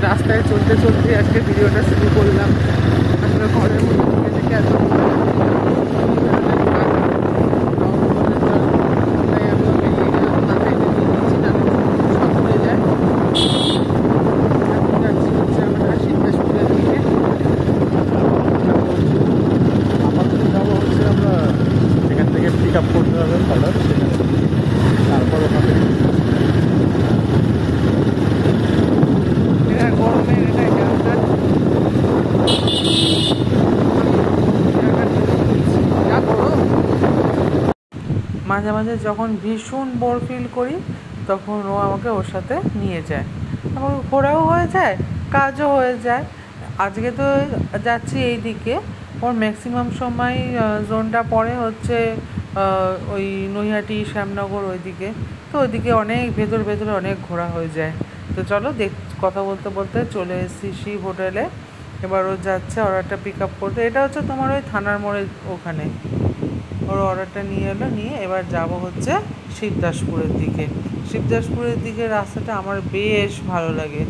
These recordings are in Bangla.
রাস্তায় চলতে চলতে আজকে ভিডিওটা শুরু করলাম। আসলে ঘরের মধ্যে থেকে এত এখান থেকে পিক আপ করতে হবে অর্ডার, তারপর ওখান থেকে মাঝে মাঝে যখন ভীষণ বোর ফিল করি তখন ও আমাকে ওর সাথে নিয়ে যায়, আমার ঘোরাও হয়ে যায়, কাজও হয়ে যায়। আজকে তো যাচ্ছি এই দিকে, ওর ম্যাক্সিমাম সময় জোনটা পড়ে হচ্ছে ওই নৈহাটি শ্যামনগর ওইদিকে, তো ওইদিকে অনেক ভেতরে অনেক ঘোরা হয়ে যায়। তো চলো কথা বলতে বলতে চলে এসেছি শিব হোটেলে। এবার ও যাচ্ছে অর্ডারটা পিক আপ করতে। এটা হচ্ছে তোমার ওই থানার মোড়ে ওখানে ওর অর্ডারটা নিয়ে এলো, নিয়ে এবার যাব হচ্ছে শিবদাসপুরের দিকে। শিবদাসপুরের দিকে রাস্তাটা আমার বেশ ভালো লাগে।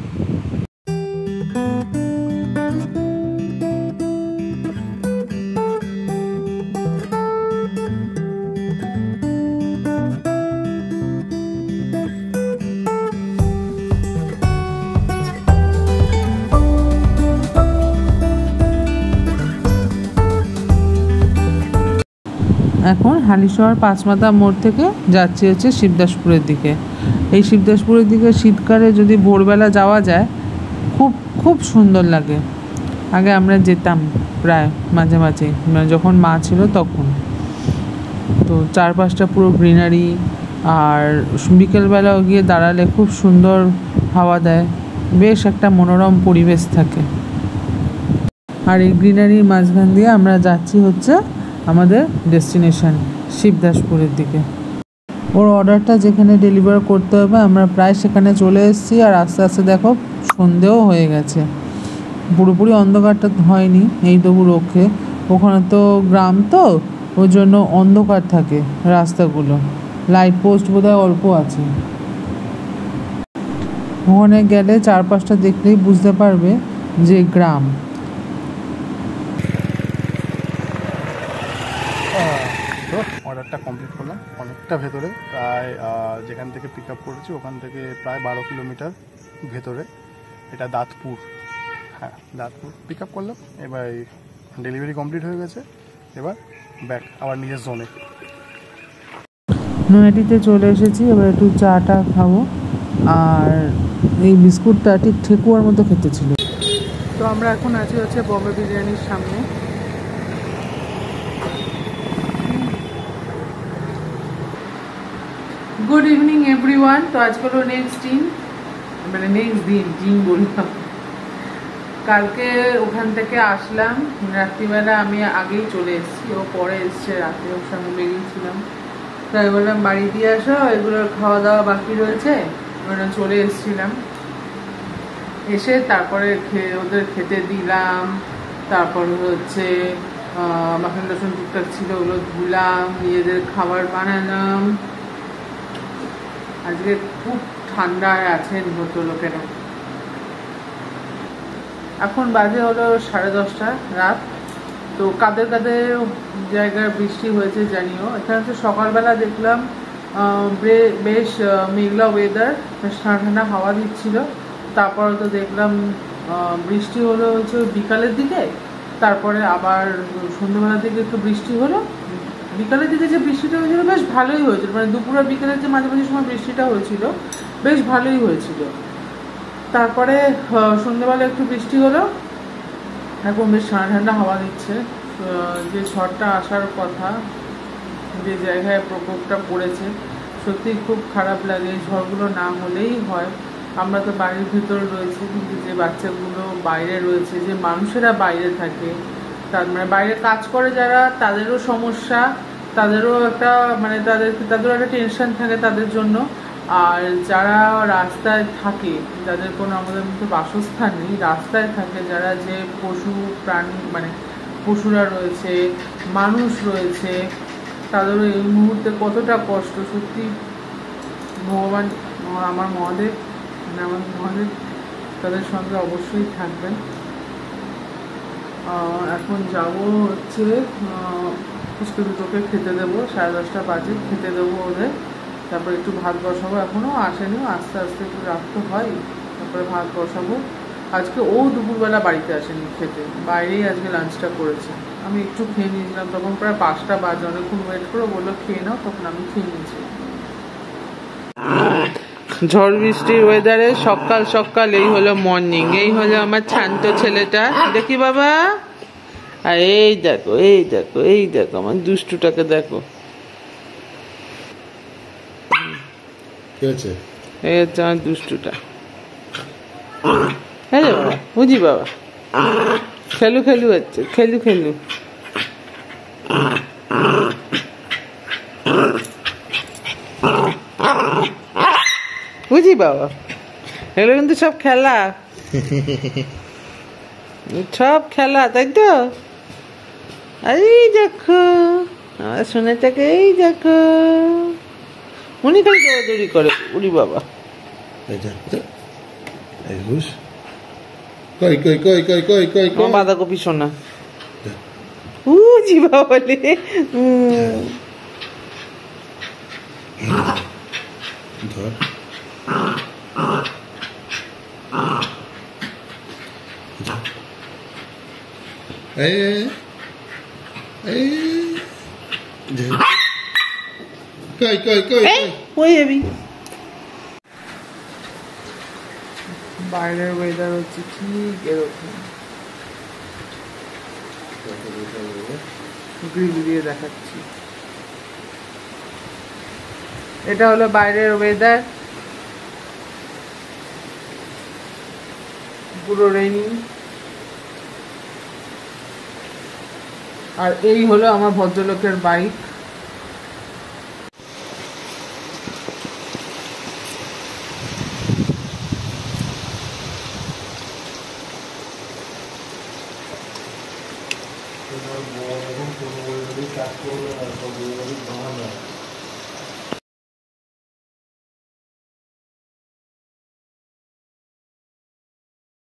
এখন হালিশহর পাঁচমাথা মোড় থেকে যাচ্ছি হচ্ছে শিবদাসপুরের দিকে। এই শিবদাসপুরের দিকে শীতকালে যদি ভোরবেলা যাওয়া যায় খুব খুব সুন্দর লাগে। আগে আমরা যেতাম প্রায় মাঝে মাঝে, মানে যখন মা ছিল তখন। তো চারপাশটা পুরো গ্রিনারি, আর বিকেলবেলাও গিয়ে দাঁড়ালে খুব সুন্দর হাওয়া দেয়, বেশ একটা মনোরম পরিবেশ থাকে। আর এই গ্রিনারির মাঝখান দিয়ে আমরা যাচ্ছি হচ্ছে আমাদের ডেস্টিনেশন শিবদাসপুরের দিকে। ওর অর্ডারটা যেখানে ডেলিভার করতে হবে আমরা প্রায় সেখানে চলে এসেছি। আর আস্তে আস্তে দেখো সন্ধেও হয়ে গেছে, পুরোপুরি অন্ধকারটা হয়নি এই তবু রক্ষে। ওখানে তো গ্রাম, তো ওই জন্য অন্ধকার থাকে রাস্তাগুলো, লাইট পোস্ট বোধহয় অল্প আছে। ওখানে গেলে চারপাশটা দেখলেই বুঝতে পারবে যে গ্রাম। তো অর্ডারটা কমপ্লিট করলাম অনেকটা ভেতরে, প্রায় যেখান থেকে পিক আপ করেছি ওখান থেকে প্রায় 12 কিলোমিটার ভেতরে। এটা দাঁতপুর, হ্যাঁ দাঁতপুর পিক আপ করলাম। এবার ডেলিভারি কমপ্লিট হয়ে গেছে, এবার ব্যাক আবার নিজের জোনে। নৈহাটিতে চলে এসেছি, এবার একটু চাটা খাবো। আর এই বিস্কুটটা ঠিক ঠেকুয়ার মতো খেতে ছিল। তো আমরা এখন আছি হচ্ছে বম্বে বিরিয়ানির সামনে। Good evening everyone. তো আজকে হলো নেক্সট দিন, মানে নেক্সট দিন বললাম। কালকে ওখান থেকে আসলাম রাত্রিবেলা, আমি আগেই চলে এসেছি, ও পরে এসছে রাতে, ওর সঙ্গে বেরিয়েছিলাম। তাই বললাম বাড়ি দিয়ে আসো, এগুলোর খাওয়া দাওয়া বাকি রয়েছে, ওরা চলে এসেছিলাম। এসে তারপরে ওদের খেতে দিলাম, তারপরে হচ্ছে বাসন টাসন টুকটাক ছিল ওগুলো ধুলাম, নিজেদের খাবার বানালাম। আজকে খুব ঠান্ডায় আছেন ভদ্রলোকেরা। এখন বাজে হলো 10:30 রাত। তো কাদের কাদের জায়গায় বৃষ্টি হয়েছে জানিও। এখানে তো সকালবেলা দেখলাম বেশ মেঘলা ওয়েদার, বেশ ঠান্ডা ঠান্ডা হাওয়া দিচ্ছিল। তারপরে তো দেখলাম বৃষ্টি হলো হচ্ছে বিকালের দিকে, তারপরে আবার সন্ধ্যেবেলার দিকে একটু বৃষ্টি হলো। বিকালের দিকে যে বৃষ্টিটা হয়েছিল বেশ ভালোই হয়েছিল, মানে দুপুরে বিকেলের যে মাঝে মাঝে সময় বৃষ্টিটা হয়েছিল বেশ ভালোই হয়েছিল। তারপরে সন্ধ্যেবেলা একটু বৃষ্টি হলো, এখন বেশ ঠান্ডা ঠান্ডা হাওয়া দিচ্ছে। যে ঝড়টা আসার কথা, যে জায়গায় প্রকোপটা পড়েছে, সত্যি খুব খারাপ লাগে। ঝড়গুলো না হলেই হয়। আমরা তো বাড়ির ভিতর রয়েছে, কিন্তু যে বাচ্চাগুলো বাইরে রয়েছে, যে মানুষেরা বাইরে থাকে, তার মানে বাইরে কাজ করে যারা, তাদেরও সমস্যা, তাদেরও একটা মানে তাদেরও একটা টেনশন থাকে তাদের জন্য। আর যারা রাস্তায় থাকে, যাদের কোনো আমাদের মধ্যে বাসস্থান নেই, রাস্তায় থাকে যারা, যে পশু প্রাণী মানে পশুরা রয়েছে, মানুষ রয়েছে, তাদেরও এই মুহূর্তে কতটা কষ্ট। সত্যি ভগবান, আমার মহাদেব তাদের সঙ্গে অবশ্যই থাকবেন। এখন যাব হচ্ছে ফুচকা দুটোকে খেতে দেবো, 10:30 বাজে, খেতে দেবো ওদের। তারপরে একটু ভাত বসাবো, এখনও আসেনি, আস্তে আস্তে একটু রাখতে হয়, তারপরে ভাত বসাবো। আজকে ও দুপুরবেলা বাড়িতে আসেনি খেতে, বাইরেই আজকে লাঞ্চটা করেছে। আমি একটু খেয়ে নিয়েছিলাম, তখন প্রায় 5টা বাজে, অনেকক্ষণ ওয়েট করে বললো খেয়ে নাও, তখন আমি খেয়ে নিয়েছিলাম। ঝড় বৃষ্টির ওয়েদারে সকাল সকাল এই হলো মর্নিং, এই হলো আমার শান্ত ছেলেটা, দেখি বাবা। আর এই দেখো আমার দুষ্টুটাকে দেখো, এই হচ্ছে আমার দুষ্টুটা। হ্যাঁ বাবা, বুঝি বাবা, খেলু হচ্ছে, খেলু। বুঝি বাবা, এগুলো কিন্তু সব খেলা, তাই তো। এই দেখো আমার সোনাটাকে, এই দেখো উনি খালি দৌড়াদৌড়ি করে। উড়ি বাবা, বাঁধাকপি সোনা, উজি বাবা লে। বাইরের ওয়েদার হচ্ছে ঠিক এরকম, গ্রিল দিয়ে দেখাচ্ছি। এটা হলো বাইরের ওয়েদার, পুরো রেইনি। আর এই হলো আমার ভদ্রলোকের বাইক। কাজ করবে